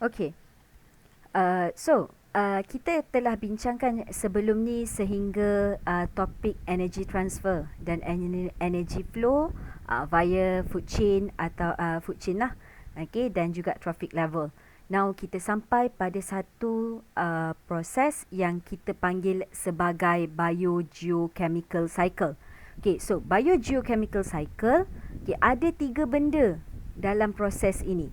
Okey. Kita telah bincangkan sebelum ni sehingga topik energy transfer dan energy flow via food chain atau food chain lah. Okay, dan juga trophic level. Now kita sampai pada satu proses yang kita panggil sebagai biogeochemical cycle. Okay, so biogeochemical cycle, okay, ada 3 benda dalam proses ini.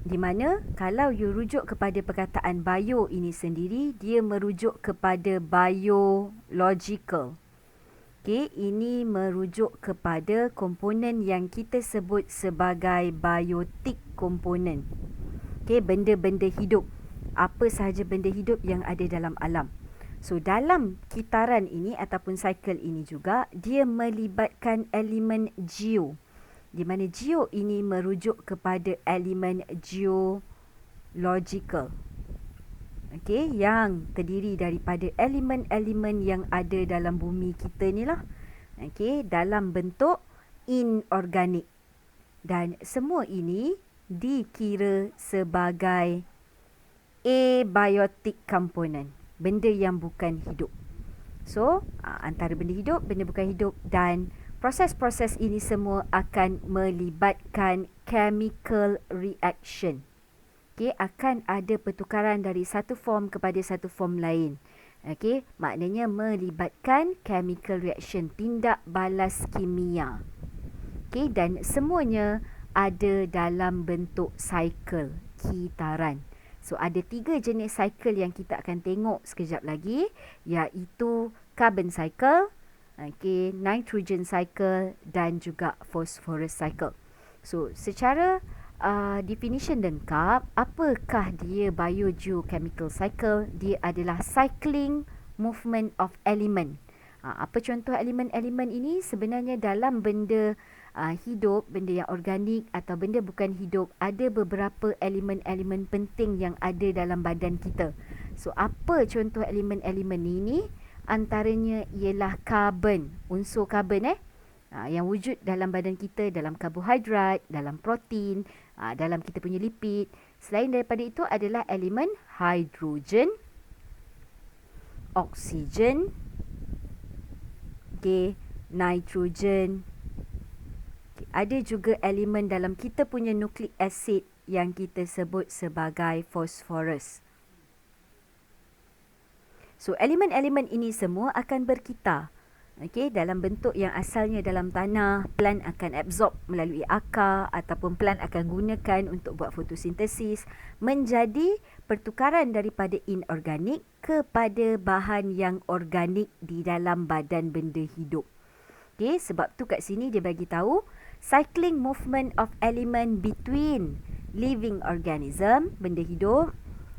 Di mana kalau you rujuk kepada perkataan bio ini sendiri, dia merujuk kepada biological. Okey, ini merujuk kepada komponen yang kita sebut sebagai biotic komponen. Okey, benda-benda hidup. Apa sahaja benda hidup yang ada dalam alam. So, dalam kitaran ini ataupun cycle ini juga, dia melibatkan elemen geo. Di mana geo ini merujuk kepada elemen geological. Okey, yang terdiri daripada elemen-elemen yang ada dalam bumi kita ni lah. Okey, dalam bentuk inorganik. Dan semua ini dikira sebagai abiotic component. Benda yang bukan hidup. So, antara benda hidup, benda bukan hidup dan proses-proses ini semua akan melibatkan chemical reaction. Okey, akan ada pertukaran dari satu form kepada satu form lain. Okey, maknanya melibatkan chemical reaction, tindak balas kimia. Okey, dan semuanya ada dalam bentuk cycle, kitaran. So, ada 3 jenis cycle yang kita akan tengok sekejap lagi, iaitu carbon cycle, okay, nitrogen cycle dan juga phosphorus cycle. So, secara definition lengkap, apakah dia biogeochemical cycle? Dia adalah cycling movement of element. Apa contoh elemen-elemen ini? Sebenarnya dalam benda hidup, benda yang organik atau benda bukan hidup, ada beberapa elemen-elemen penting yang ada dalam badan kita. So, apa contoh elemen-elemen ini? Antaranya ialah karbon, unsur karbon yang wujud dalam badan kita, dalam karbohidrat, dalam protein, dalam kita punya lipid. Selain daripada itu adalah elemen hidrogen, oksigen, okay, nitrogen. Okay, ada juga elemen dalam kita punya nucleic acid yang kita sebut sebagai phosphorus. So, elemen-elemen ini semua akan berkitar. Okey, dalam bentuk yang asalnya dalam tanah, plant akan absorb melalui akar ataupun plant akan gunakan untuk buat fotosintesis, menjadi pertukaran daripada inorganik kepada bahan yang organik di dalam badan benda hidup. Okey, sebab tu kat sini dia bagi tahu cycling movement of element between living organism, benda hidup,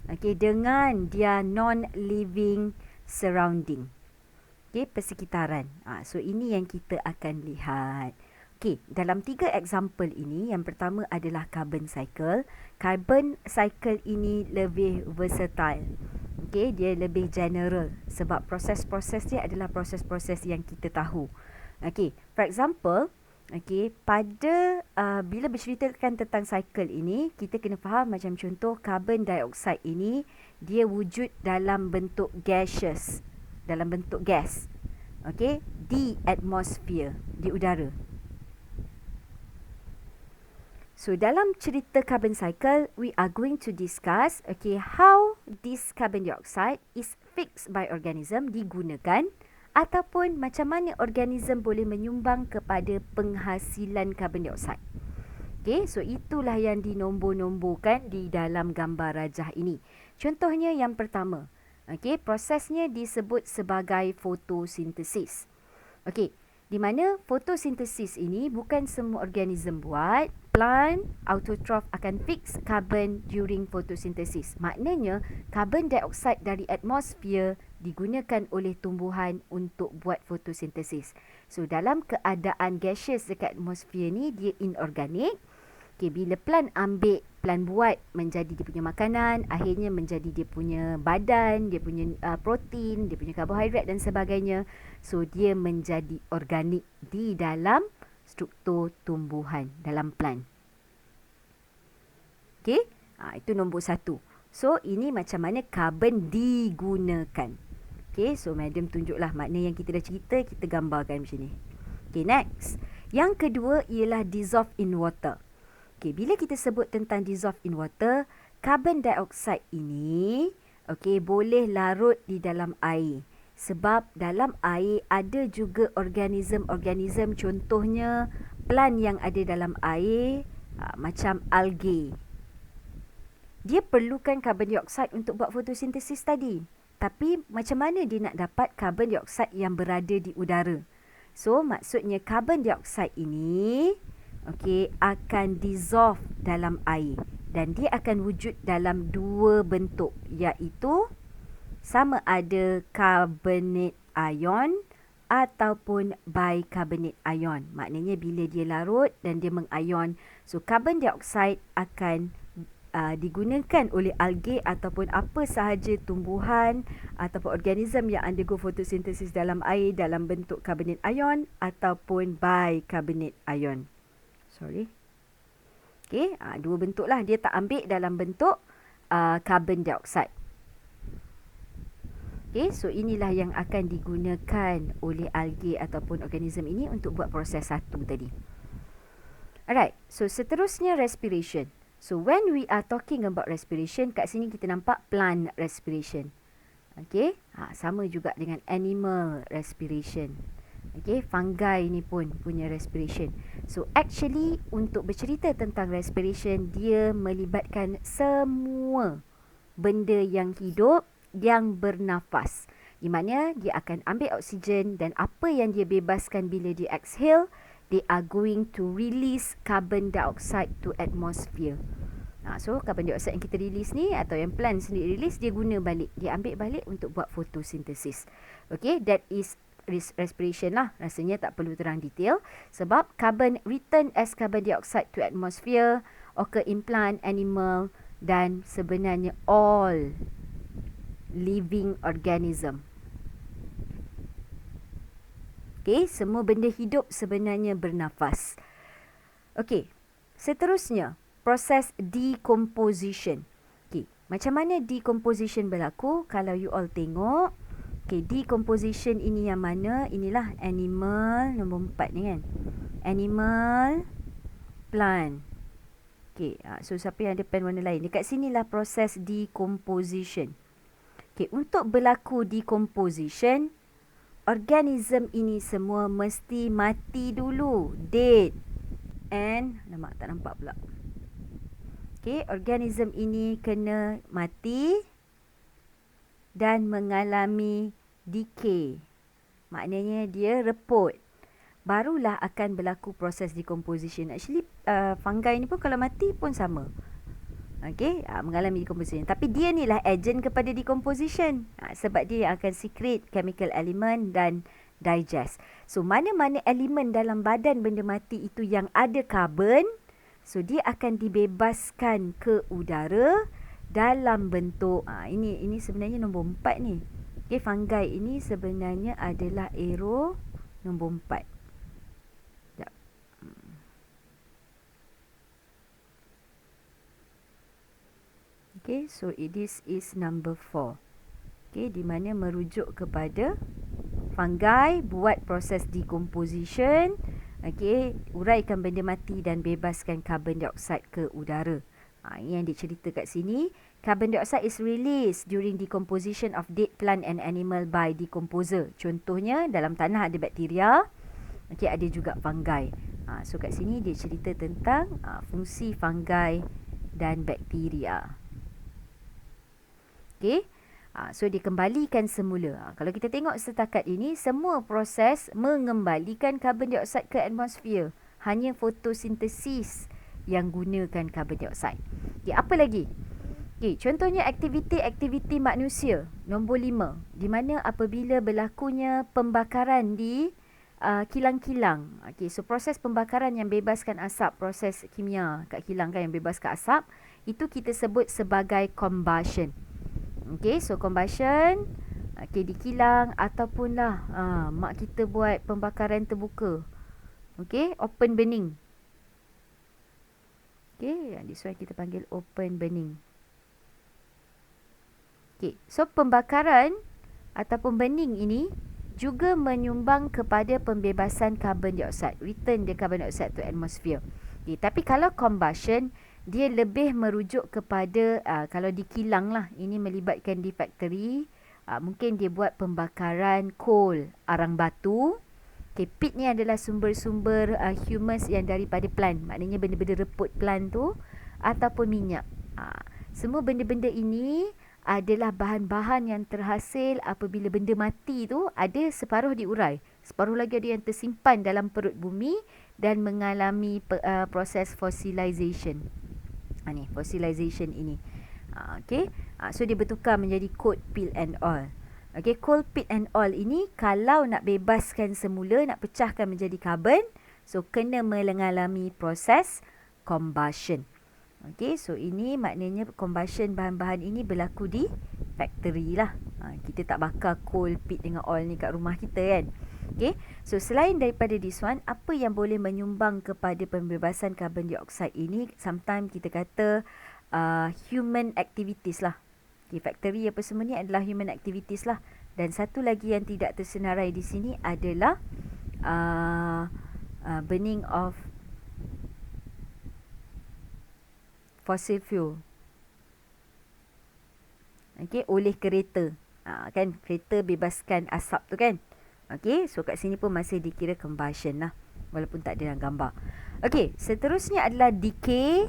okey, dengan dia non-living surrounding. Okey, persekitaran. So, ini yang kita akan lihat. Okey, dalam 3 example ini, yang pertama adalah carbon cycle. Carbon cycle ini lebih versatile. Okey, dia lebih general sebab proses-proses dia adalah proses-proses yang kita tahu. Okey, for example, okey, pada bila berceritakan tentang cycle ini, kita kena faham macam contoh carbon dioxide ini dia wujud dalam bentuk gaseous, dalam bentuk gas. Okey, di atmosphere, di udara. So, dalam cerita carbon cycle, we are going to discuss how this carbon dioxide is fixed by organism, digunakan, ataupun macam mana organism boleh menyumbang kepada penghasilan carbon dioxide. Okey, so itulah yang dinombor-nomborkan di dalam gambar rajah ini. Contohnya yang pertama, okey, prosesnya disebut sebagai fotosintesis. Okey, di mana fotosintesis ini bukan semua organism buat. Plant, autotroph akan fix carbon during photosynthesis. Maknanya, carbon dioxide dari atmosfer digunakan oleh tumbuhan untuk buat fotosintesis. So, dalam keadaan gaseous dekat atmosfer ni, dia inorganik. Okay, bila plant ambil, plant buat menjadi dia punya makanan, akhirnya menjadi dia punya badan, dia punya protein, dia punya karbohidrat dan sebagainya. So, dia menjadi organik di dalam struktur tumbuhan dalam plant. Okey, itu nombor 1. So, ini macam mana karbon digunakan. Okay, so madam tunjuklah makna yang kita dah cerita, kita gambarkan macam ni. Okay, next. Yang kedua ialah dissolve in water. Okay, bila kita sebut tentang dissolve in water, carbon dioxide ini boleh larut di dalam air. Sebab dalam air ada juga organism-organism, contohnya plant yang ada dalam air macam algae. Dia perlukan carbon dioxide untuk buat fotosintesis tadi. Tapi macam mana dia nak dapat carbon dioxide yang berada di udara? So maksudnya carbon dioxide ini akan dissolve dalam air dan dia akan wujud dalam dua bentuk, iaitu sama ada carbonate ion ataupun bicarbonate ion. Maknanya bila dia larut dan dia mengion, so carbon dioxide akan digunakan oleh algae ataupun apa sahaja tumbuhan ataupun organism yang undergo fotosintesis dalam air dalam bentuk carbonate ion ataupun bicarbonate ion. Dua bentuk lah, dia tak ambil dalam bentuk carbon dioxide. So inilah yang akan digunakan oleh algae ataupun organism ini untuk buat proses satu tadi. Alright, so seterusnya respiration. So when we are talking about respiration, kat sini kita nampak plant respiration. Sama juga dengan animal respiration. Fungi ni pun punya respiration. So actually untuk bercerita tentang respiration, dia melibatkan semua benda yang hidup yang bernafas. Di mana dia akan ambil oksigen dan apa yang dia bebaskan bila dia exhale, they are going to release carbon dioxide to atmosphere. So carbon dioxide yang kita release ni atau yang plant sendiri release, dia guna balik, dia ambil balik untuk buat fotosintesis. That is respiration lah. Rasanya tak perlu terang detail sebab carbon return as carbon dioxide to atmosphere occur in plant, animal dan sebenarnya all living organism. Semua benda hidup sebenarnya bernafas. Seterusnya, proses decomposition. Macam mana decomposition berlaku? Kalau you all tengok, decomposition ini yang mana? Inilah animal, nombor 4 ni kan. Animal, plant. So siapa yang ada pen warna lain? Dekat sinilah proses decomposition. Untuk berlaku decomposition, organism ini semua mesti mati dulu, dead. And tak nampak pula. Organism ini kena mati dan mengalami decay. Maknanya dia reput. Barulah akan berlaku proses decomposition. Actually fungi ni pun kalau mati pun sama. Mengalami decomposition. Tapi dia ni lah agent kepada decomposition. Sebab dia akan secrete chemical element dan digest. So mana-mana elemen dalam badan benda mati itu yang ada karbon, so dia akan dibebaskan ke udara dalam bentuk ini sebenarnya nombor 4 ni. Fungi ini sebenarnya adalah arrow nombor 4. So this is number 4. Di mana merujuk kepada fungi buat proses decomposition, uraikan benda mati dan bebaskan carbon dioxide ke udara. Ini yang dicerita kat sini. Carbon dioxide is released during decomposition of dead plant and animal by decomposer. Contohnya dalam tanah ada bakteria, ada juga fungi. So kat sini dia cerita tentang fungsi fungi dan bakteria. So dikembalikan semula. Kalau kita tengok setakat ini, semua proses mengembalikan carbon dioxide ke atmosfer. Hanya fotosintesis yang gunakan carbon dioxide. Apa lagi? Contohnya aktiviti manusia. Nombor 5. Di mana apabila berlakunya pembakaran di kilang-kilang. So proses pembakaran yang bebaskan asap, proses kimia kat kilang kan yang bebaskan asap, itu kita sebut sebagai combustion. So combustion di kilang ataupun lah mak kita buat pembakaran terbuka. Open burning. This one kita panggil open burning. Okay. So pembakaran ataupun burning ini juga menyumbang kepada pembebasan carbon dioxide, return the carbon dioxide to atmosphere. Okay. Tapi kalau combustion, dia lebih merujuk kepada kalau di kilang lah, ini melibatkan di factory, mungkin dia buat pembakaran coal, arang batu. Okay, pit ni adalah sumber-sumber humus yang daripada plant, maknanya benda-benda reput plant tu, ataupun minyak. Semua benda-benda ini adalah bahan-bahan yang terhasil apabila benda mati tu ada separuh diurai, separuh lagi ada yang tersimpan dalam perut bumi dan mengalami proses fossilization. Ni fossilization ini. Okay. So dia bertukar menjadi coal, pit and oil. Okay, coal, pit and oil ini kalau nak bebaskan semula, nak pecahkan menjadi karbon, so kena mengalami proses combustion. Okay, so ini maknanya combustion bahan-bahan ini berlaku di factory lah. Kita tak bakar coal, pit dengan oil ni kat rumah kita kan. Okay, so selain daripada this one, apa yang boleh menyumbang kepada pembebasan carbon dioxide ini, sometimes kita kata human activities lah. Okay, factory apa semua ni adalah human activities lah. Dan satu lagi yang tidak tersenarai di sini adalah burning of fossil fuel. Okay, oleh kereta. Kan kereta bebaskan asap tu kan. Okay, so kat sini pun masih dikira combustion lah, walaupun tak ada dalam gambar. Okay, seterusnya adalah decay.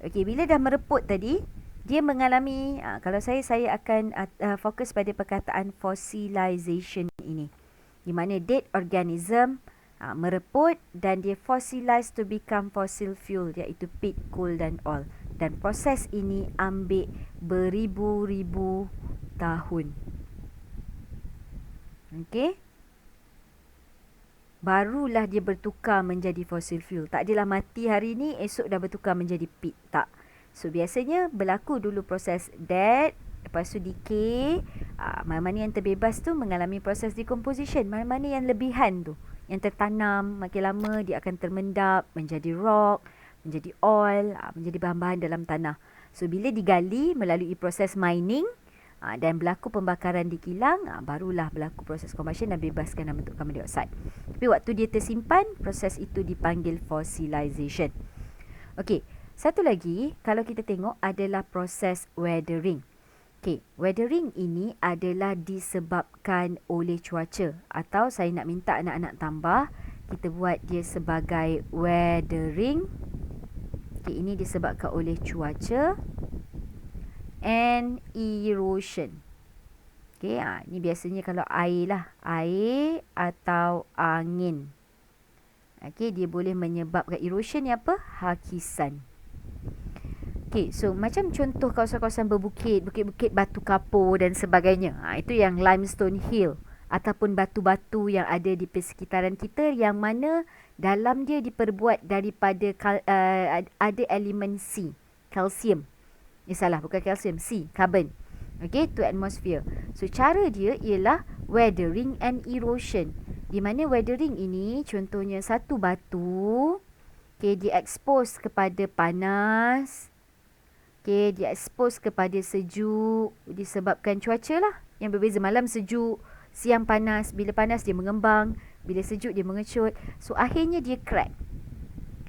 Okay, bila dah mereput tadi, dia mengalami, kalau saya akan fokus pada perkataan fossilization ini. Di mana dead organism mereput dan dia fossilize to become fossil fuel, iaitu pit, coal dan oil. Dan proses ini ambil beribu-ribu tahun. Okey. Barulah dia bertukar menjadi fossil fuel. Tak adalah mati hari ni, esok dah bertukar menjadi pit. Tak. So biasanya berlaku dulu proses dead, lepas tu decay. Mana-mana yang terbebas tu mengalami proses decomposition. Mana-mana yang lebihan tu, yang tertanam makin lama dia akan termendap menjadi rock, menjadi oil, menjadi bahan-bahan dalam tanah. So bila digali melalui proses mining dan berlaku pembakaran di kilang, barulah berlaku proses combustion dan bebaskan dalam bentuk carbon dioxide. Tapi waktu dia tersimpan, proses itu dipanggil fossilization. Okey. Satu lagi, kalau kita tengok adalah proses weathering. Okay, weathering ini adalah disebabkan oleh cuaca. Atau saya nak minta anak-anak tambah, kita buat dia sebagai weathering. Okay, ini disebabkan oleh cuaca and erosion. Okay, ini biasanya kalau air lah. Air atau angin. Okay, dia boleh menyebabkan erosion ni apa? Hakisan. Okay, so macam contoh kawasan-kawasan berbukit, bukit-bukit batu kapur dan sebagainya. Itu yang limestone hill ataupun batu-batu yang ada di persekitaran kita yang mana dalam dia diperbuat daripada ada elemen C, kalsium. Salah, bukan kalsium, C, carbon. Okay, to atmosphere. So cara dia ialah weathering and erosion. Di mana weathering ini contohnya satu batu, okay, diekspos kepada panas. Okay, dia expose kepada sejuk disebabkan cuaca lah yang berbeza. Malam sejuk, siang panas. Bila panas dia mengembang, bila sejuk dia mengecut. So akhirnya dia crack.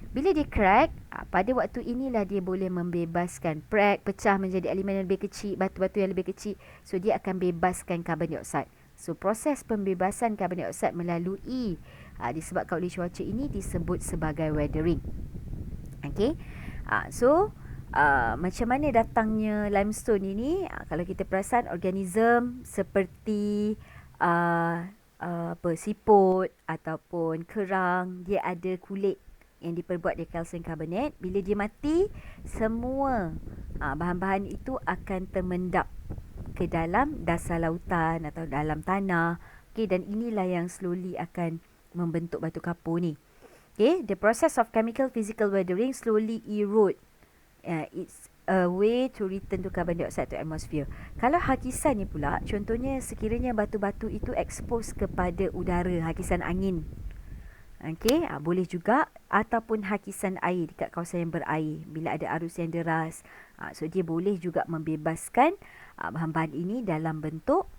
Bila dia crack, pada waktu inilah dia boleh membebaskan pecah menjadi elemen yang lebih kecil, batu-batu yang lebih kecil. So dia akan bebaskan carbon dioxide. So proses pembebasan carbon dioxide melalui disebabkan oleh cuaca ini disebut sebagai weathering. Okay, so macam mana datangnya limestone ini? Kalau kita perasan, organism seperti siput ataupun kerang, dia ada kulit yang diperbuat dari kalsium karbonat. Bila dia mati, semua bahan-bahan itu akan termendap ke dalam dasar lautan atau dalam tanah. Okay, dan inilah yang slowly akan membentuk batu kapur ni. Okay, the process of chemical physical weathering slowly erode. It's a way to return to carbon dioxide to atmosphere. Kalau hakisan ni pula, contohnya sekiranya batu-batu itu expose kepada udara, hakisan angin. Okey, boleh juga, ataupun hakisan air dekat kawasan yang berair. Bila ada arus yang deras, So dia boleh juga membebaskan bahan-bahan ini dalam bentuk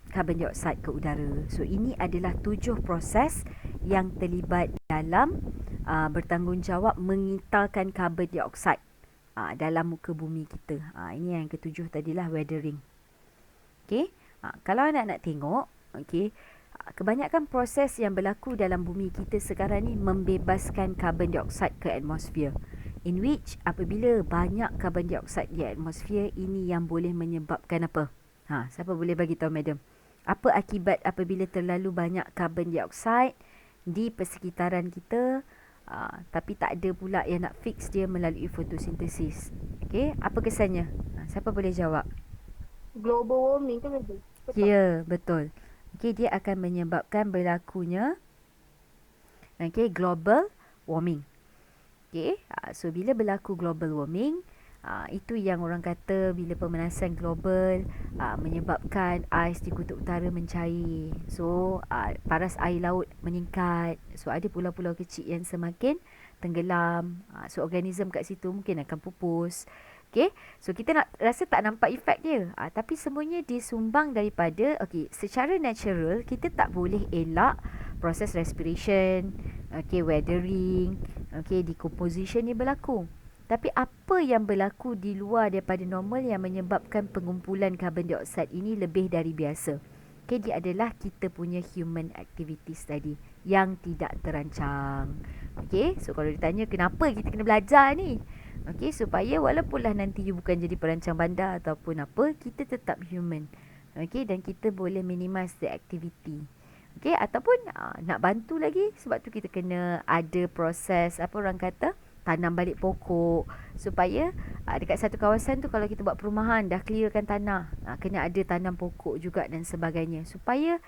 carbon dioxide ke udara. So ini adalah 7 proses yang terlibat dalam bertanggungjawab mengitalkan carbon dioxide dalam muka bumi kita. Ini yang ketujuh tadilah weathering. Okey. Kalau nak tengok, okey, kebanyakan proses yang berlaku dalam bumi kita sekarang ni membebaskan carbon dioxide ke atmosfer. In which apabila banyak carbon dioxide di atmosfer, ini yang boleh menyebabkan apa? Siapa boleh bagi tahu madam? Apa akibat apabila terlalu banyak carbon dioxide di persekitaran kita, tapi tak ada pula yang nak fix dia melalui fotosintesis? Okey, apa kesannya? Siapa boleh jawab? Global warming kan ada? Ya, betul. Okey, dia akan menyebabkan berlakunya global warming. Okey, so bila berlaku global warming, itu yang orang kata bila pemanasan global menyebabkan ais di kutub utara mencair. So paras air laut meningkat. So ada pulau-pulau kecil yang semakin tenggelam. So organism kat situ mungkin akan pupus. Okay, so kita nak rasa tak nampak efek dia, tapi semuanya disumbang daripada secara natural kita tak boleh elak proses respiration, weathering, decomposition ni berlaku. Tapi apa yang berlaku di luar daripada normal yang menyebabkan pengumpulan carbon dioxide ini lebih dari biasa? Dia adalah kita punya human activities tadi yang tidak terancang. So kalau ditanya kenapa kita kena belajar ni? Supaya walaupunlah nanti you bukan jadi perancang bandar ataupun apa, kita tetap human. Dan kita boleh minimize the activity. Ataupun nak bantu lagi, sebab tu kita kena ada proses, apa orang kata, tanam balik pokok. Supaya dekat satu kawasan tu kalau kita buat perumahan, dah clearkan tanah, kena ada tanam pokok juga dan sebagainya. Supaya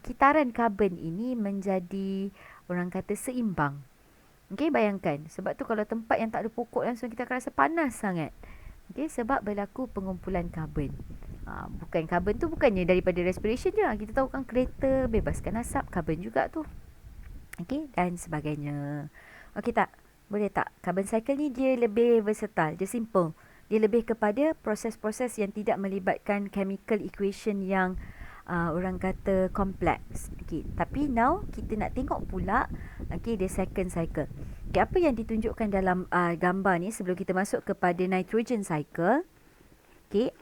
kitaran karbon ini menjadi, orang kata, seimbang. Bayangkan. Sebab tu kalau tempat yang tak ada pokok langsung kita akan rasa panas sangat. Sebab berlaku pengumpulan karbon. Bukan karbon tu bukannya daripada respiration je. Kita tahu kan kereta bebaskan asap, karbon juga tu. Dan sebagainya. Tak? Boleh tak? Carbon cycle ni dia lebih versatile. Dia simple. Dia lebih kepada proses-proses yang tidak melibatkan chemical equation yang orang kata kompleks. Tapi now kita nak tengok pula the second cycle. Apa yang ditunjukkan dalam gambar ni sebelum kita masuk kepada nitrogen cycle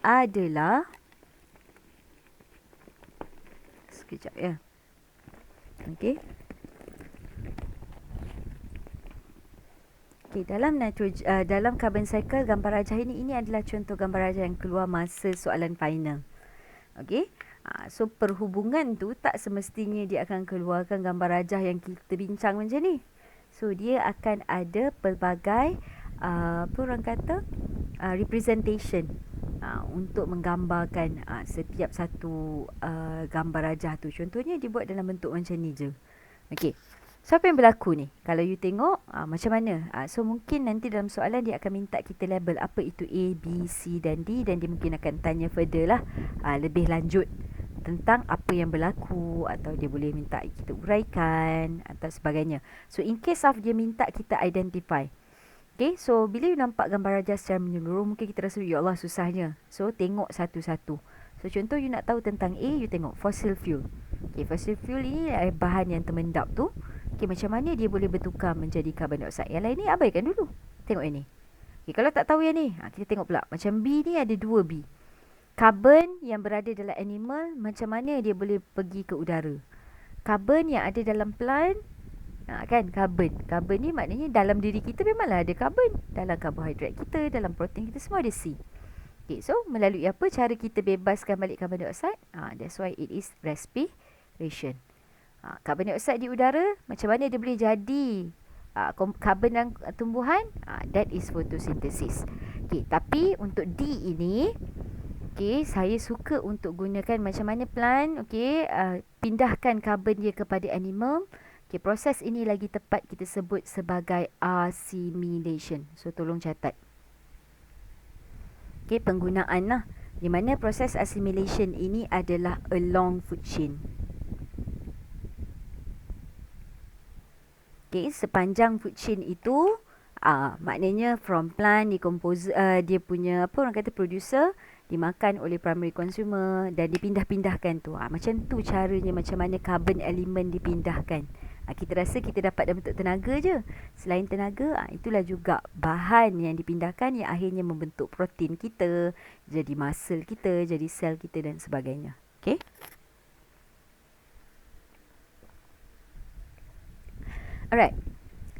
adalah sekejap ya. Dalam carbon cycle, gambar rajah ini adalah contoh gambar rajah yang keluar masa soalan final. So perhubungan tu tak semestinya dia akan keluarkan gambar rajah yang kita bincang macam ni. So dia akan ada pelbagai apa orang kata representation untuk menggambarkan setiap satu gambar rajah tu. Contohnya dia buat dalam bentuk macam ni je. So apa yang berlaku ni? Kalau you tengok macam mana? So mungkin nanti dalam soalan dia akan minta kita label apa itu A, B, C dan D, dan dia mungkin akan tanya further lah lebih lanjut tentang apa yang berlaku, atau dia boleh minta kita uraikan atau sebagainya. So in case of dia minta kita identify. So bila you nampak gambar rajah secara menyeluruh, mungkin kita rasa ya Allah susahnya. So tengok satu-satu. So contoh you nak tahu tentang A, you tengok fossil fuel. Fossil fuel ni bahan yang termendap tu. Macam mana dia boleh bertukar menjadi carbon dioxide. Yang lain ni abaikan dulu. Tengok yang ni. Kalau tak tahu yang ni, kita tengok pula. Macam B ni ada 2 B. Karbon yang berada dalam animal, macam mana dia boleh pergi ke udara. Karbon yang ada dalam plant, kan karbon. Karbon ni maknanya dalam diri kita memanglah ada karbon. Dalam karbohidrat kita, dalam protein kita, semua ada C. So melalui apa cara kita bebaskan balik carbon dioxide? That's why it is respiration. Carbon dioxide di udara, macam mana dia boleh jadi karbon dan tumbuhan? That is photosynthesis. Tapi untuk D ini, saya suka untuk gunakan macam mana plant, pindahkan karbon dia kepada animal. Proses ini lagi tepat kita sebut sebagai assimilation. So tolong catat. Penggunaan lah. Di mana proses assimilation ini adalah along food chain. Sepanjang food chain itu Maknanya from plant dia punya apa orang kata producer dimakan oleh primary consumer dan dipindah-pindahkan tu. Macam tu caranya macam mana carbon element dipindahkan. Kita rasa kita dapat dalam bentuk tenaga je. Selain tenaga, itulah juga bahan yang dipindahkan yang akhirnya membentuk protein kita, jadi muscle kita, jadi sel kita dan sebagainya. Okay? Alright.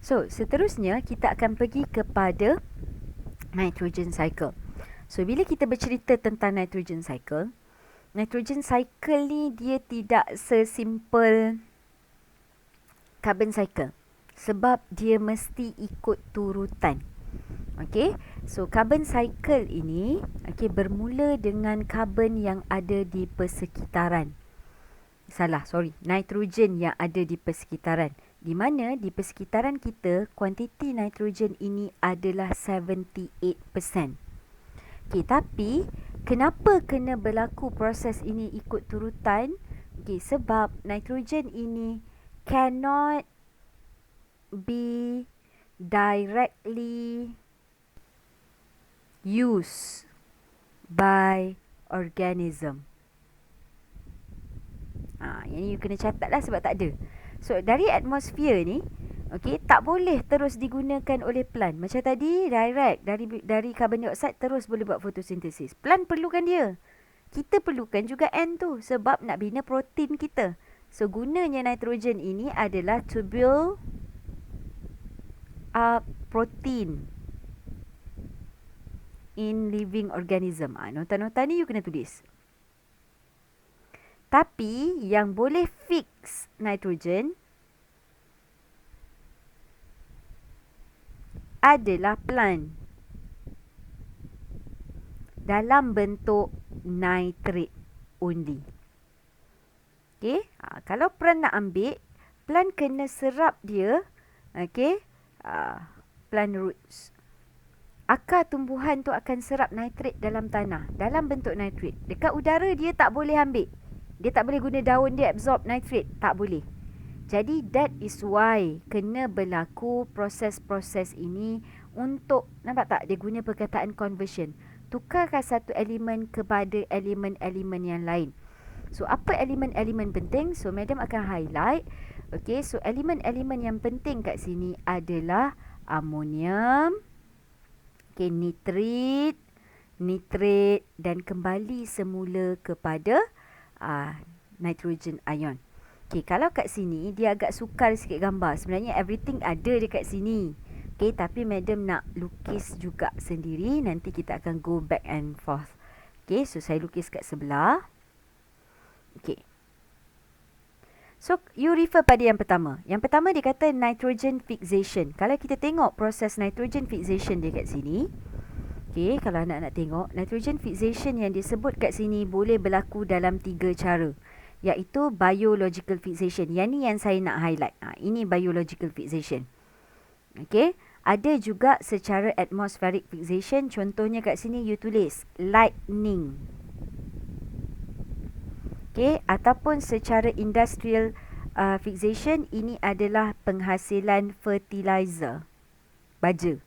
So, seterusnya kita akan pergi kepada nitrogen cycle. So, bila kita bercerita tentang nitrogen cycle ni dia tidak sesimpel carbon cycle. Sebab dia mesti ikut turutan. Okay, so carbon cycle ini bermula dengan carbon yang ada di persekitaran. Nitrogen yang ada di persekitaran. Di mana di persekitaran kita, kuantiti nitrogen ini adalah 78%. Tapi kenapa kena berlaku proses ini ikut turutan? Sebab nitrogen ini cannot be directly used by organism. Yang ni you kena catat lah sebab tak ada. So dari atmosfer ni, tak boleh terus digunakan oleh plant. Macam tadi direct dari carbon dioxide terus boleh buat fotosintesis. Plant perlukan dia. Kita perlukan juga N tu sebab nak bina protein kita. So gunanya nitrogen ini adalah to build up protein in living organism. Nota-nota ni you kena tulis. Tapi yang boleh fix nitrogen adalah plant dalam bentuk nitrate only. Kalau plant nak ambil, plant kena serap dia, plant roots. Akar tumbuhan tu akan serap nitrate dalam tanah, dalam bentuk nitrate. Dekat udara dia tak boleh ambil. Dia tak boleh guna daun dia absorb nitrate, tak boleh. Jadi that is why kena berlaku proses-proses ini untuk, nampak tak, dia guna perkataan conversion. Tukarkan satu elemen kepada elemen-elemen yang lain. So apa elemen-elemen penting? So madam akan highlight. So elemen-elemen yang penting kat sini adalah amonium, nitrit, nitrate dan kembali semula kepada nitrogen ion. Kalau kat sini dia agak sukar sikit gambar. Sebenarnya everything ada dekat sini. Tapi madam nak lukis juga sendiri. Nanti kita akan go back and forth. So saya lukis kat sebelah. So you refer pada yang pertama. Yang pertama dia kata nitrogen fixation. Kalau kita tengok proses nitrogen fixation dia kat sini. Kalau anak-anak tengok, nitrogen fixation yang disebut kat sini boleh berlaku dalam 3 cara. Iaitu biological fixation. Yang ni yang saya nak highlight. Ini biological fixation. Ada juga secara atmospheric fixation. Contohnya kat sini you tulis lightning. Ataupun secara industrial fixation, ini adalah penghasilan fertilizer, baja.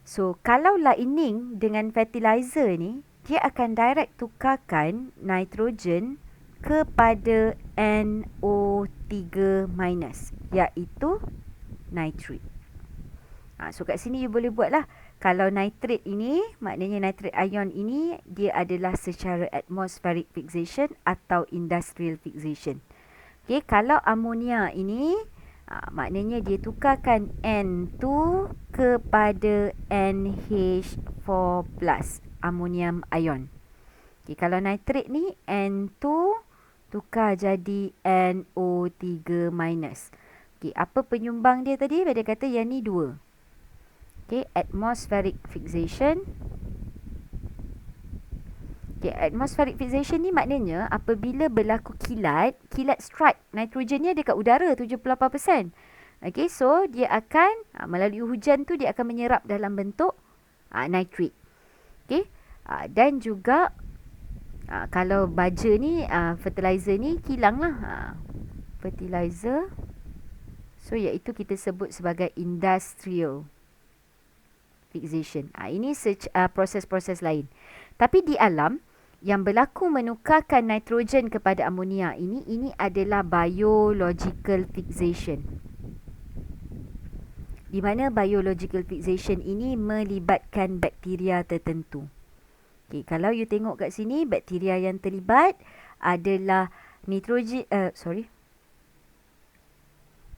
So kalau lightning dengan fertilizer ni, dia akan direct tukarkan nitrogen kepada NO3- iaitu nitrate. So kat sini you boleh buat lah. Kalau nitrate ini, maknanya nitrate ion ini, dia adalah secara atmospheric fixation atau industrial fixation. Kalau amonia ini, maknanya dia tukarkan N2 kepada NH4+, amonium ion. Kalau nitrate ni, N2 tukar jadi NO3-. Apa penyumbang dia tadi? Dia kata yang ni 2. Atmospheric fixation. Atmospheric fixation ni maknanya apabila berlaku kilat strike, nitrogennya dekat udara 78%. So dia akan melalui hujan tu dia akan menyerap dalam bentuk nitrate. Dan juga kalau baja ni, fertilizer ni kilang lah. Fertilizer. So iaitu kita sebut sebagai industrial fixation. Ini proses-proses lain. Tapi di alam, yang berlaku menukarkan nitrogen kepada amonia ini adalah biological fixation. Di mana biological fixation ini melibatkan bakteria tertentu. Okay, kalau you tengok kat sini, bakteria yang terlibat adalah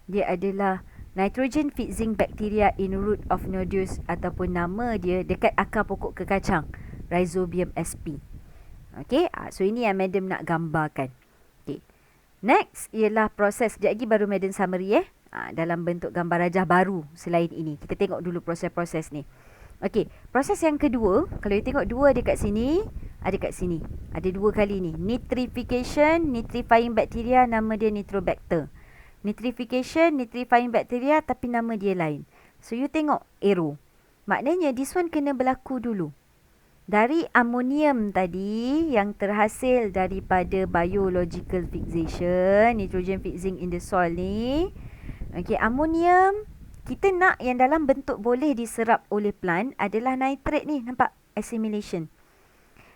dia adalah nitrogen fixing bacteria in root of nodules, ataupun nama dia dekat akar pokok kekacang, Rhizobium sp. Okay, so ini yang madam nak gambarkan. Okay. Next ialah proses, sekejap lagi baru madam summary dalam bentuk gambar rajah baru selain ini. Kita tengok dulu proses-proses ni. Okey, proses yang kedua, kalau you tengok dua dekat sini, ada kat sini. Ada dua kali ni. Nitrification, nitrifying bacteria, nama dia Nitrobacter. Nitrification, nitrifying bacteria, tapi nama dia lain. So you tengok arrow. Maknanya this one kena berlaku dulu. Dari amonium tadi yang terhasil daripada biological fixation, nitrogen fixing in the soil ni. Okey, amonium kita nak yang dalam bentuk boleh diserap oleh plant adalah nitrate ni, nampak? Assimilation.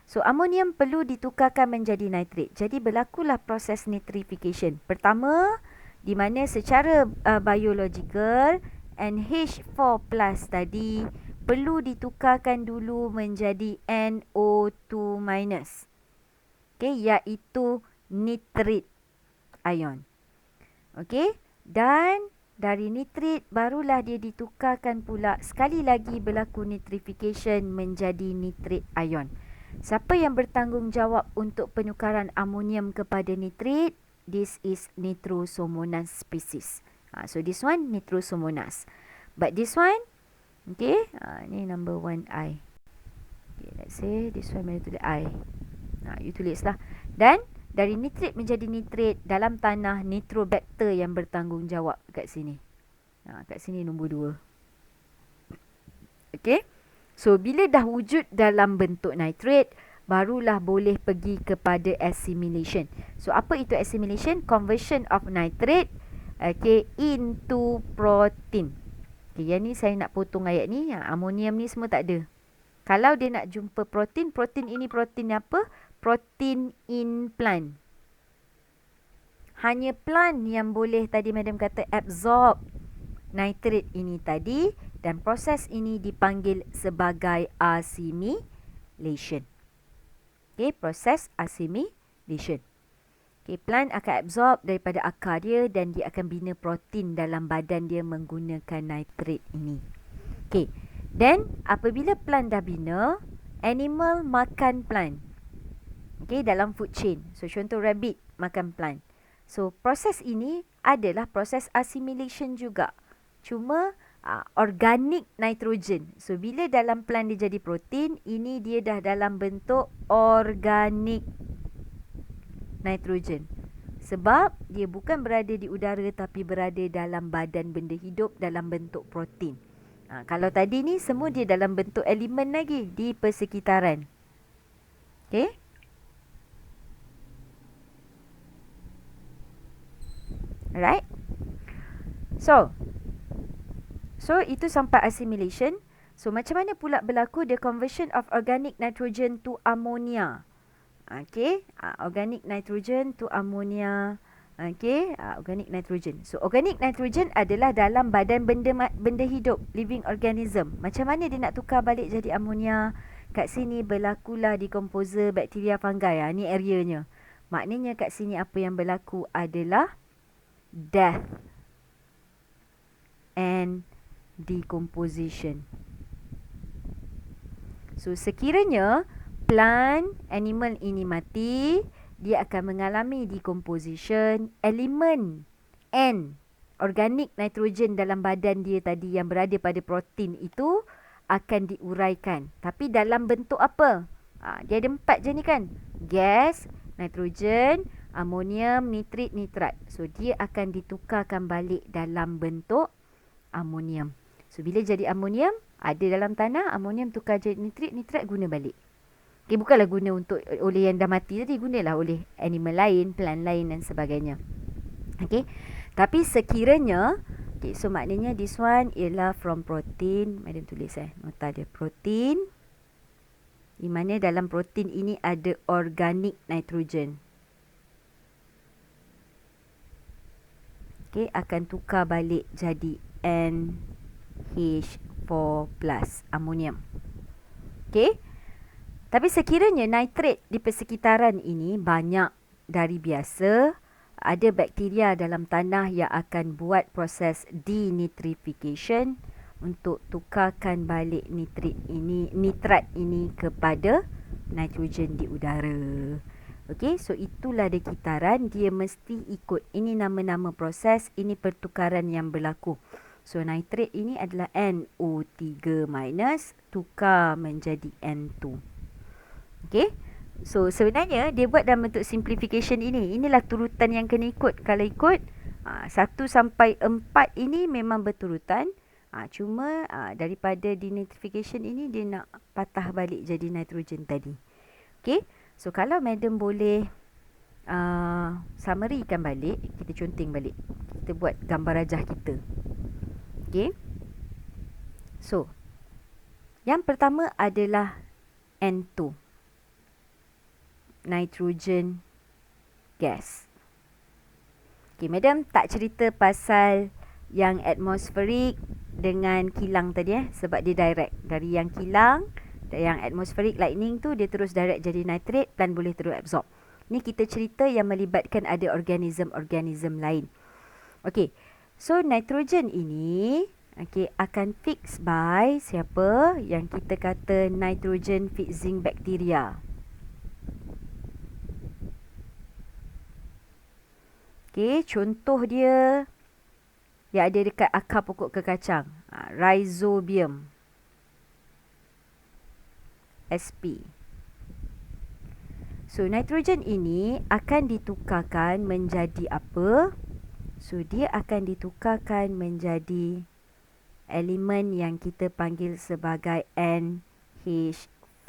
So, amonium perlu ditukarkan menjadi nitrate. Jadi, berlakulah proses nitrification. Pertama, di mana secara biological, NH4 plus tadi perlu ditukarkan dulu menjadi NO2 minus. Okay, iaitu nitrate ion. Okay, dan dari nitrit barulah dia ditukarkan pula sekali lagi berlaku nitrification menjadi nitrate ion. Siapa yang bertanggungjawab untuk penukaran amonium kepada nitrit? This is Nitrosomonas species. So this one Nitrosomonas. But this one, okay, ni number 1I. Okay, let's say this one mana tulis I. You tulislah. Dan dari nitrit menjadi nitrit dalam tanah, Nitrobacter yang bertanggungjawab kat sini. Kat sini nombor 2. Okey. So, bila dah wujud dalam bentuk nitrit, barulah boleh pergi kepada assimilation. So, apa itu assimilation? Conversion of nitrate into protein. Okay, yang ni saya nak potong ayat ni. Amonium ni semua tak ada. Kalau dia nak jumpa protein, protein ini protein apa? Protein in plant. Hanya plant yang boleh tadi madam kata absorb nitrate ini tadi, dan proses ini dipanggil sebagai assimilation. Okay, proses assimilation. Okay, plant akan absorb daripada akar dia dan dia akan bina protein dalam badan dia menggunakan nitrate ini. Okay, then apabila plant dah bina, animal makan plant. Okay, dalam food chain. So, contoh rabbit makan plant. So, proses ini adalah proses assimilation juga. Cuma organic nitrogen. So, bila dalam plant dia jadi protein, ini dia dah dalam bentuk organic nitrogen. Sebab dia bukan berada di udara tapi berada dalam badan benda hidup dalam bentuk protein. Kalau tadi ni semua dia dalam bentuk elemen lagi di persekitaran. Okay. Alright. So itu sampai assimilation. So macam mana pula berlaku the conversion of organic nitrogen to ammonia? Okay, organic nitrogen to ammonia. Okay, organic nitrogen. So organic nitrogen adalah dalam badan benda hidup, living organism. Macam mana dia nak tukar balik jadi ammonia? Kat sini berlakulah decomposer bakteria fungi. Ni areanya. Maknanya kat sini apa yang berlaku adalah death and decomposition. So sekiranya plant, animal ini mati, dia akan mengalami decomposition. Elemen N, organic nitrogen dalam badan dia tadi yang berada pada protein itu akan diuraikan. Tapi dalam bentuk apa? Dia ada 4 je ni kan? Gas, nitrogen, amonium, nitrit, nitrat. So, dia akan ditukarkan balik dalam bentuk amonium. So, bila jadi amonium, ada dalam tanah, amonium tukar jadi nitrit, nitrat guna balik. Okay, bukanlah guna untuk oleh yang dah mati tadi, gunalah oleh animal lain, plant lain dan sebagainya. Okay. Tapi sekiranya Okay, so maknanya this one ialah from protein. Madam tulis nota dia protein. Di mana dalam protein ini ada organik nitrogen. Okay, akan tukar balik jadi NH4 plus amonium. Okay. Tapi sekiranya nitrat di persekitaran ini banyak dari biasa, ada bakteria dalam tanah yang akan buat proses denitrification untuk tukarkan balik nitrat ini kepada nitrogen di udara. Okey, so itulah dia kitaran, dia mesti ikut. Ini nama-nama proses, ini pertukaran yang berlaku. So nitrat ini adalah NO3 minus tukar menjadi N2. Okey. So sebenarnya dia buat dalam bentuk simplification ini. Inilah turutan yang kena ikut. Kalau ikut 1 sampai 4 ini memang berturutan. Cuma daripada denitrification ini dia nak patah balik jadi nitrogen tadi. Okey. So kalau madam boleh summarykan balik, kita conteng balik. Kita buat gambar rajah kita. Okey. So yang pertama adalah N2. Nitrogen gas. Okay, madam tak cerita pasal yang atmosferik dengan kilang tadi sebab dia direct. Dari yang kilang, yang atmospheric lightning tu dia terus direct jadi nitrat dan boleh terus absorb. Ni kita cerita yang melibatkan ada organism-organism lain. Okey. So nitrogen ini akan fix by siapa? Yang kita kata nitrogen fixing bacteria. Okey, contoh dia yang ada dekat akar pokok kekacang. Rhizobium sp. So nitrogen ini akan ditukarkan menjadi apa? So dia akan ditukarkan menjadi elemen yang kita panggil sebagai NH4+,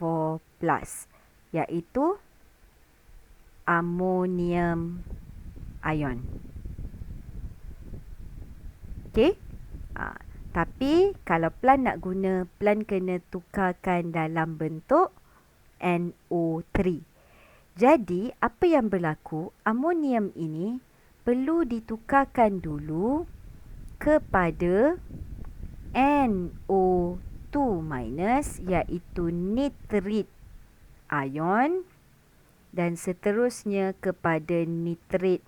iaitu ammonium ion. Okey? Tapi kalau plant nak guna, plant kena tukarkan dalam bentuk NO3. Jadi, apa yang berlaku? Amonium ini perlu ditukarkan dulu kepada NO2 minus, iaitu nitrit ion, dan seterusnya kepada nitrit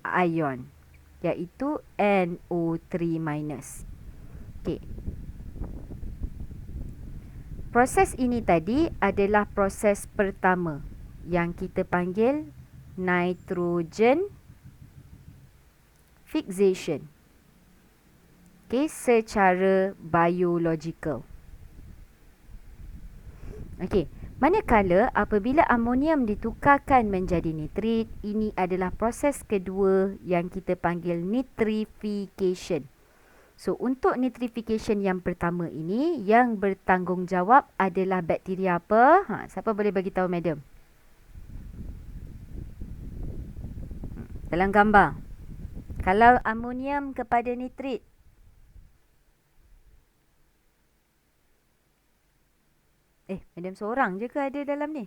ion, iaitu NO3 minus. Okey. Proses ini tadi adalah proses pertama yang kita panggil nitrogen fixation. Okey, secara biological. Okey. Manakala apabila amonium ditukarkan menjadi nitrit, ini adalah proses kedua yang kita panggil nitrification. So, untuk nitrification yang pertama ini, yang bertanggungjawab adalah bakteria apa? Siapa boleh bagi tahu madam? Dalam gambar. Kalau amonium kepada nitrit, madam seorang je ke ada dalam ni?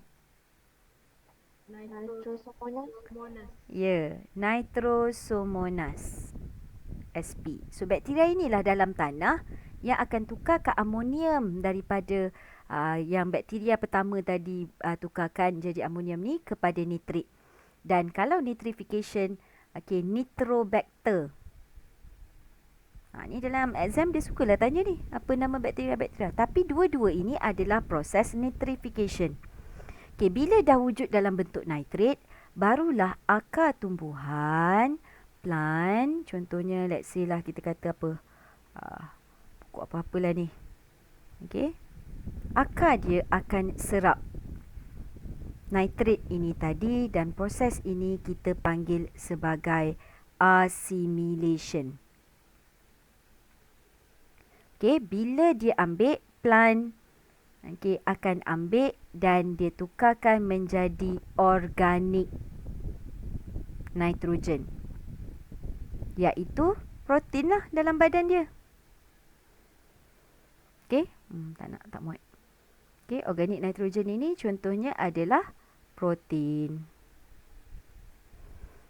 Nitrosomonas. Ya, Nitrosomonas sp. So bakteria inilah dalam tanah yang akan tukar ke amonium daripada yang bakteria pertama tadi tukarkan jadi amonium ni kepada nitrit. Dan kalau nitrification, nitrobacter. Ni dalam exam dia sukalah tanya ni, apa nama bakteria-bakteria. Tapi dua-dua ini adalah proses nitrification. Bila dah wujud dalam bentuk nitrit, barulah akar tumbuhan, plant, contohnya let's say lah kita kata apa, pokok apa-apalah ni. Akar dia akan serap nitrit ini tadi dan proses ini kita panggil sebagai assimilation. Bila dia ambil, plant akan ambil dan dia tukarkan menjadi organik nitrogen. iaitu protein lah dalam badan dia. Okey, tak muat. Okey, organik nitrogen ini contohnya adalah protein.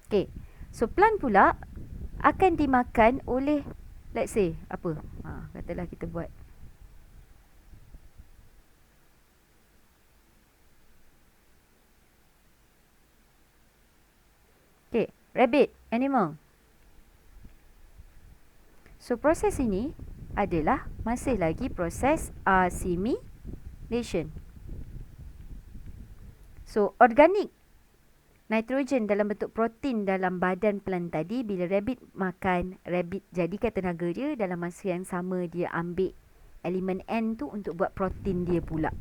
Okey, so plant pula akan dimakan oleh, let's say, apa? Katalah kita buat rabbit, animal. So, proses ini adalah masih lagi proses assimilation. So, organik nitrogen dalam bentuk protein dalam badan plant tadi, bila rabbit makan, rabbit jadikan tenaga dia, dalam masa yang sama dia ambil elemen N tu untuk buat protein dia pula.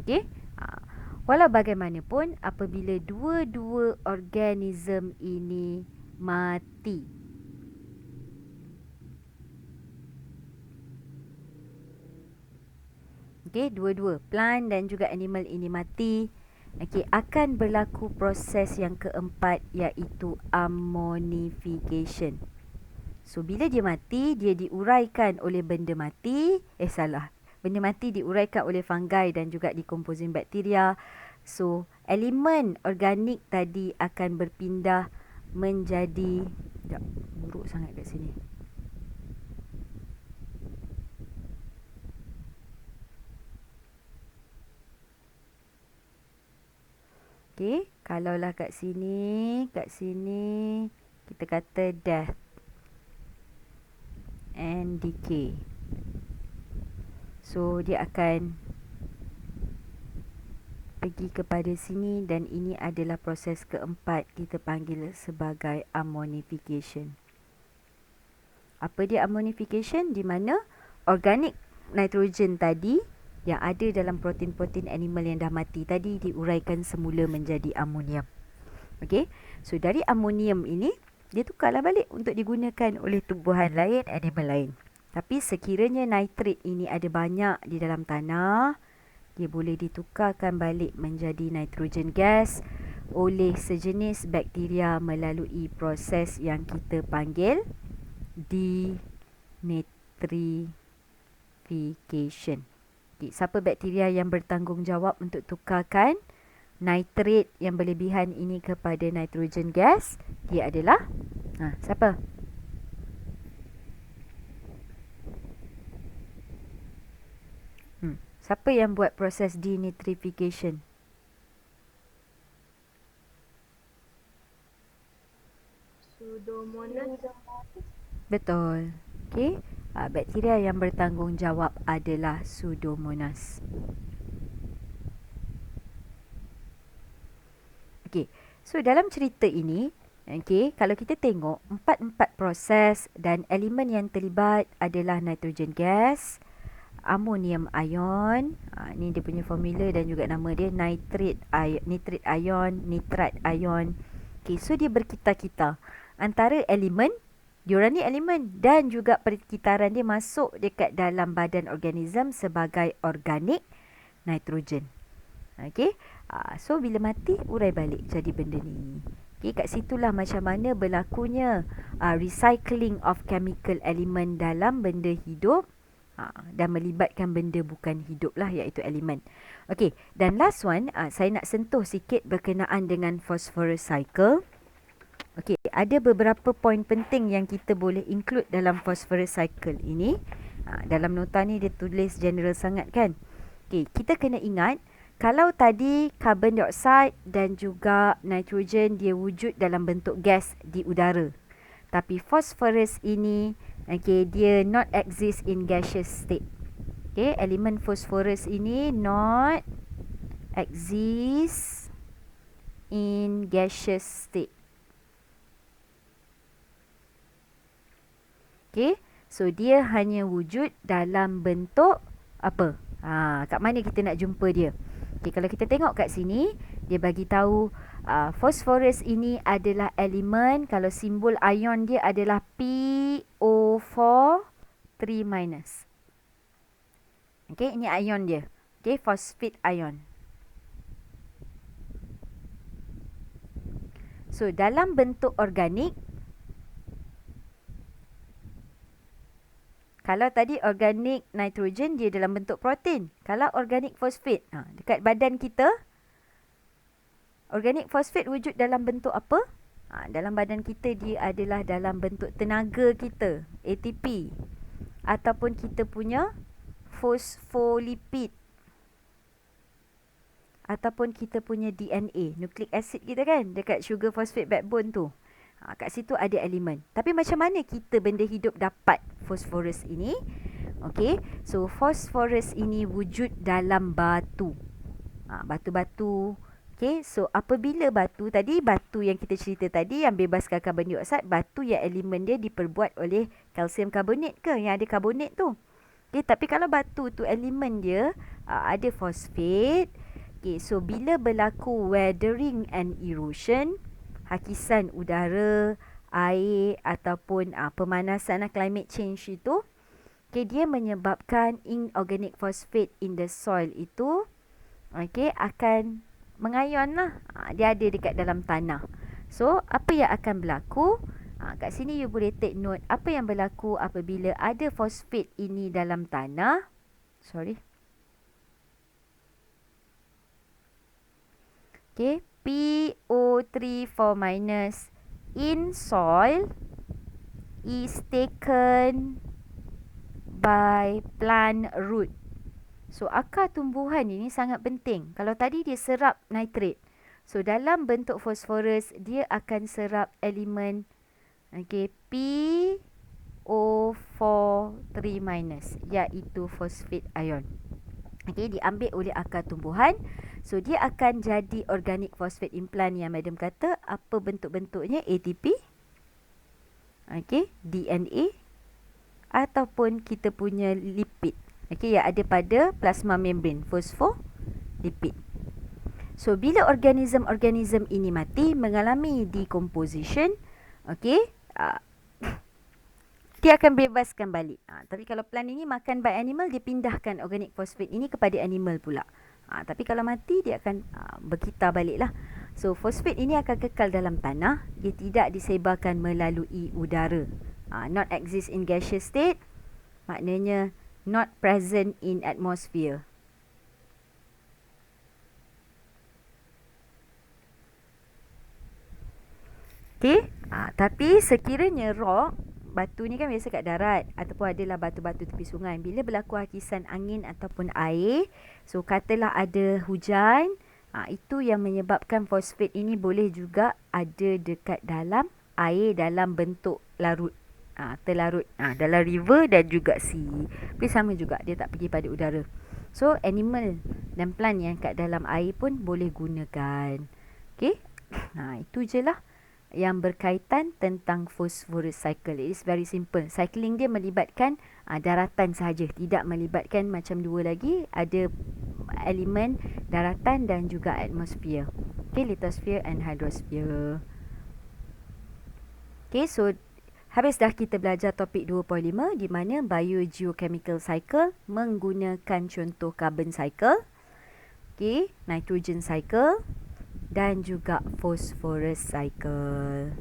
Okey? Walau bagaimanapun, apabila dua-dua organism ini mati, okey, dua-dua plant dan juga animal ini mati, okey, akan berlaku proses yang keempat iaitu ammonification. So, bila dia mati, dia diuraikan oleh benda mati. Benda mati diuraikan oleh fungi dan juga decomposing bakteria. So, elemen organik tadi akan berpindah menjadi... Sekejap, buruk sangat kat sini. Okey, kalaulah kat sini kita kata death and decay. So, dia akan pergi kepada sini dan ini adalah proses keempat, kita panggil sebagai ammonification. Apa dia ammonification? Di mana organik nitrogen tadi yang ada dalam protein-protein animal yang dah mati tadi diuraikan semula menjadi amonium. Okey, so dari amonium ini dia tukarlah balik untuk digunakan oleh tumbuhan lain, animal lain. Tapi sekiranya nitrit ini ada banyak di dalam tanah, dia boleh ditukarkan balik menjadi nitrogen gas oleh sejenis bakteria melalui proses yang kita panggil denitrification. Okay, siapa bakteria yang bertanggungjawab untuk tukarkan nitrit yang berlebihan ini kepada nitrogen gas? Dia adalah siapa? Siapa yang buat proses denitrification? Pseudomonas. Betul. Okey. Bakteria yang bertanggungjawab adalah Pseudomonas. Okey. So, dalam cerita ini, okey, kalau kita tengok empat proses dan elemen yang terlibat adalah nitrogen gas, amonium ion, ni dia punya formula dan juga nama dia nitrit ion, nitrat ion. Okey, so dia berkitar-kitar antara elemen, diorang ni elemen, dan juga perkitaran dia masuk dekat dalam badan organism sebagai organik nitrogen. Okey, so bila mati urai balik jadi benda ni. Okey, kat situlah macam mana berlakunya recycling of chemical element dalam benda hidup dan melibatkan benda bukan hidup lah, iaitu elemen. Okey, dan last one, saya nak sentuh sikit berkenaan dengan phosphorus cycle. Okey, ada beberapa poin penting yang kita boleh include dalam phosphorus cycle ini. Dalam nota ni dia tulis general sangat kan. Okey, kita kena ingat, kalau tadi carbon dioxide dan juga nitrogen dia wujud dalam bentuk gas di udara. Tapi phosphorus ini, okay, dia not exist in gaseous state. Okay, elemen phosphorus ini not exist in gaseous state. Okay, so dia hanya wujud dalam bentuk apa? Kat mana kita nak jumpa dia? Okay, kalau kita tengok kat sini, dia bagi tahu phosphorus ini adalah elemen, kalau simbol ion dia adalah PO4 3-. Okay, ini ion dia. Okay, phosphate ion. So, dalam bentuk organik, Kalau tadi organik nitrogen dia dalam bentuk protein. Kalau organik fosfat, dekat badan kita, organik fosfat wujud dalam bentuk apa? Dalam badan kita dia adalah dalam bentuk tenaga kita, ATP. Ataupun kita punya fosfolipid. Ataupun kita punya DNA, nucleic acid kita kan, dekat sugar phosphate backbone tu. Kat situ ada elemen. Tapi macam mana kita benda hidup dapat fosforus ini? Okey, so fosforus ini wujud dalam batu. Batu-batu. Okey, so apabila batu yang kita cerita tadi yang bebaskan karbon dioksida, batu yang elemen dia diperbuat oleh kalsium karbonat ke yang ada karbonat tu. Okey, tapi kalau batu tu elemen dia ada fosfat. Okey, so bila berlaku weathering and erosion, hakisan udara, air ataupun pemanasan climate change itu, okay, dia menyebabkan inorganic phosphate in the soil itu, okay, akan mengayon lah. Dia ada dekat dalam tanah. So, apa yang akan berlaku? Kat sini you boleh take note apa yang berlaku apabila ada phosphate ini dalam tanah. Okay, PO3 4- in soil is taken by plant root. So, akar tumbuhan ini sangat penting. Kalau tadi dia serap nitrat. So, dalam bentuk fosforus, dia akan serap elemen PO4 3- iaitu fosfat ion. Diambil oleh akar tumbuhan. So, dia akan jadi organic phosphate implant yang madam kata. Apa bentuk-bentuknya? ATP, DNA, ataupun kita punya lipid. Yang ada pada plasma membran, fosfolipid. So, bila organism ini mati, mengalami decomposition, dia akan bebaskan balik. Tapi kalau plant ini makan by animal, dia pindahkan organic phosphate ini kepada animal pula. Tapi kalau mati, dia akan berkitar balik lah. So, fosfat ini akan kekal dalam tanah. Dia tidak disebarkan melalui udara. Not exist in gaseous state. Maknanya, not present in atmosphere. Okay. Tapi sekiranya rock, batu ni kan biasa kat darat ataupun adalah batu-batu tepi sungai. Bila berlaku hakisan angin ataupun air, so katalah ada hujan, itu yang menyebabkan fosfat ini boleh juga ada dekat dalam air dalam bentuk larut. Terlarut dalam river dan juga sea. Tapi sama juga, dia tak pergi pada udara. So, animal dan plant yang kat dalam air pun boleh gunakan. Okay. Itu je lah yang berkaitan tentang phosphorus cycle. It is very simple. Cycling dia melibatkan daratan sahaja, tidak melibatkan macam dua lagi, ada elemen daratan dan juga atmosfer. Okay, lithosphere and hydrosphere. Okay, so habis dah kita belajar topik 2.5 di mana biogeochemical cycle menggunakan contoh carbon cycle, okay, nitrogen cycle dan juga phosphorus cycle.